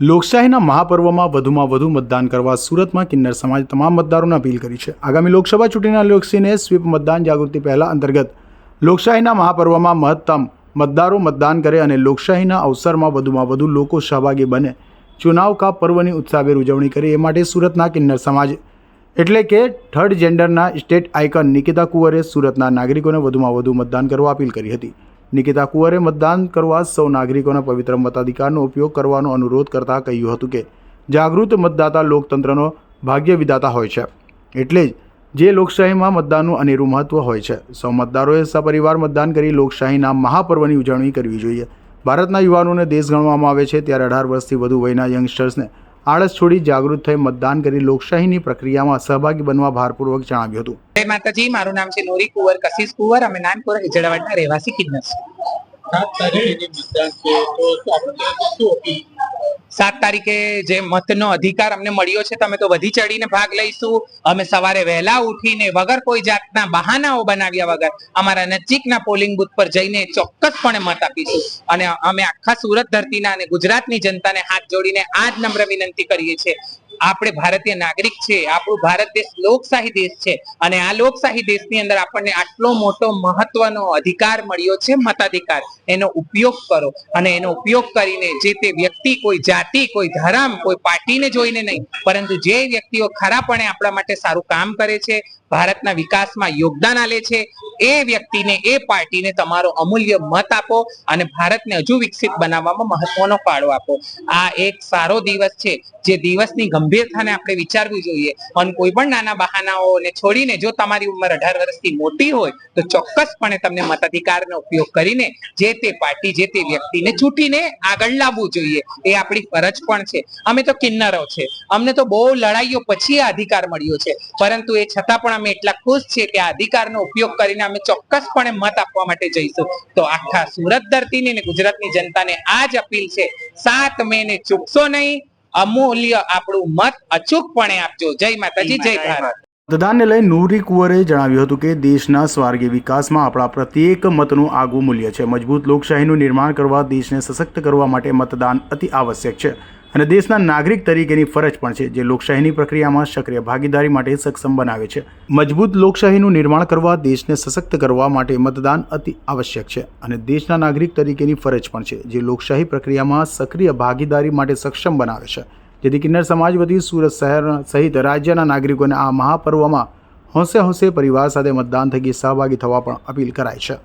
લોકશાહીના મહાપર્વમાં વધુમાં વધુ મતદાન કરવા સુરતમાં કિન્નર સમાજ તમામ મતદારોને અપીલ કરી છે। આગામી લોકસભા ચૂંટણીના લક્ષીને સ્વીપ મતદાન જાગૃતિ પહેલા અંતર્ગત લોકશાહીના મહાપર્વમાં મહત્તમ મતદારો મતદાન કરે અને લોકશાહીના અવસરમાં વધુમાં વધુ લોકો સહભાગી બને, ચુનાવ કા પર્વની ઉત્સાહભેર ઉજવણી કરે એ માટે સુરતના કિન્નર સમાજ એટલે કે થર્ડ જેન્ડરના સ્ટેટ આઇકન નિકિતા કુંવરે સુરતના નાગરિકોને વધુમાં વધુ મતદાન કરવા અપીલ કરી હતી। નિકિતા કુંવરે મતદાન કરવા સૌ નાગરિકોના પવિત્ર મતાધિકારનો ઉપયોગ કરવાનો અનુરોધ કરતા કહ્યું હતું કે જાગૃત મતદાતા લોકતંત્રનો ભાગ્ય વિધાતા હોય છે, એટલે જે લોકશાહીમાં મતદાનનું અનેરું મહત્વ હોય છે। સૌ મતદારોએ સપરિવાર મતદાન કરી લોકશાહીના મહાપર્વની ઉજવણી કરવી જોઈએ। ભારતના યુવાનોને દેશ ગણવામાં આવે છે, ત્યારે 18 વર્ષથી વધુ વયના યંગસ્ટર્સને આળસ છોડી જાગૃત થઈ મતદાન કરી લોકશાહીની પ્રક્રિયામાં સહભાગી બનવા ભારપૂર્વક જણાવ્યું હતું। જય માતાજી, મારું નામ છે નોરી કુંવર કશિશ કુંવર, અમે નાનપુરા હિજડાવાડના રહેવાસી કિન્નર છીએ। 7 તારીખે જે મતનો અધિકાર અમને મળ્યો છે, તમે તો વધી ચડીને ભાગ લઈશું। અમે સવારે વહેલા ઉઠીને વગર કોઈ જાતના બહાનાઓ બનાવ્યા વગર અમારા નજીકના પોલિંગ બૂથ પર જઈને ચોક્કસપણે મત આપીશું અને અમે આખા સુરત ધરતીના અને ગુજરાતની જનતાને હાથ જોડીને આ જ નમ્ર વિનંતી કરીએ છીએ। આપણે ભારતીય નાગરિક છે, આપણું ભારત દેશ લોકશાહી દેશ છે અને આ લોકશાહી દેશની અંદર આપણને આટલો મોટો મહત્વનો અધિકાર મળ્યો છે, મતાધિકાર। એનો ઉપયોગ કરો અને એનો ઉપયોગ કરીને જે તે વ્યક્તિ કોઈ જાતિ, કોઈ ધર્મ, કોઈ પાર્ટીને જોઈને નહીં, પરંતુ જે વ્યક્તિઓ ખરાપણે આપણા માટે સારું કામ કરે છે, ભારતના વિકાસમાં યોગદાન આલે છે, એ વ્યક્તિને, એ પાર્ટીને તમારો અમૂલ્ય મત આપો અને ભારતને હજુ વિકસિત બનાવવામાં મહત્વનો ફાળો આપો। આ એક સારો દિવસ છે, જે દિવસની ગંભીરતાને આપણે વિચારવી જોઈએ અને કોઈ પણ નાના બહાનાઓને છોડીને જો તમારી ઉંમર 18 વર્ષથી મોટી હોય તો ચોક્કસપણે તમને મતાધિકારનો ઉપયોગ કરીને જે તે પાર્ટી, જે તે વ્યક્તિને ચૂંટીને આગળ લાવવું જોઈએ। એ આપણી ફરજ પણ છે। અમે તો કિન્નરો છે, અમને તો બહુ લડાઈઓ પછી આ અધિકાર મળ્યો છે, પરંતુ એ છતાં પણ અમે એટલા ખુશ છીએ કે આ અધિકારનો ઉપયોગ કરીને અમે ચોક્કસપણે મત આપવા માટે જઈશું। તો આખા સુરત ધરતીની અને ગુજરાતની જનતાને આ જ અપીલ છે, 7 મે ને ચૂકશો નહીં, અમૂલ્ય આપણું મત અચૂકપણે આપજો। જય માતાજી, જય ભારત। મતદાનને લઈ નૂરી કુંવરે જણાવ્યું હતું કે દેશના સ્વર્ગીય વિકાસમાં આપણા પ્રત્યેક મતનું આગવું મૂલ્ય છે। મજબૂત લોકશાહીનું નિર્માણ કરવા, દેશને સશક્ત કરવા માટે મતદાન અતિ આવશ્યક છે અને દેશના નાગરિક તરીકેની ફરજ પણ છે, જે લોકશાહીની પ્રક્રિયામાં સક્રિય ભાગીદારી માટે સક્ષમ બનાવે છે। મજબૂત લોકશાહીનું નિર્માણ કરવા, દેશને સશક્ત કરવા માટે મતદાન અતિ આવશ્યક છે અને દેશના નાગરિક તરીકેની ફરજ પણ છે, જે લોકશાહી પ્રક્રિયામાં સક્રિય ભાગીદારી માટે સક્ષમ બનાવે છે। જેથી કિન્નર સમાજ વતી સુરત શહેર સહિત રાજ્યના નાગરિકોને આ મહાપર્વમાં હોંશે હોંશે પરિવાર સાથે મતદાન થકી સહભાગી થવા પણ અપીલ કરાઈ છે।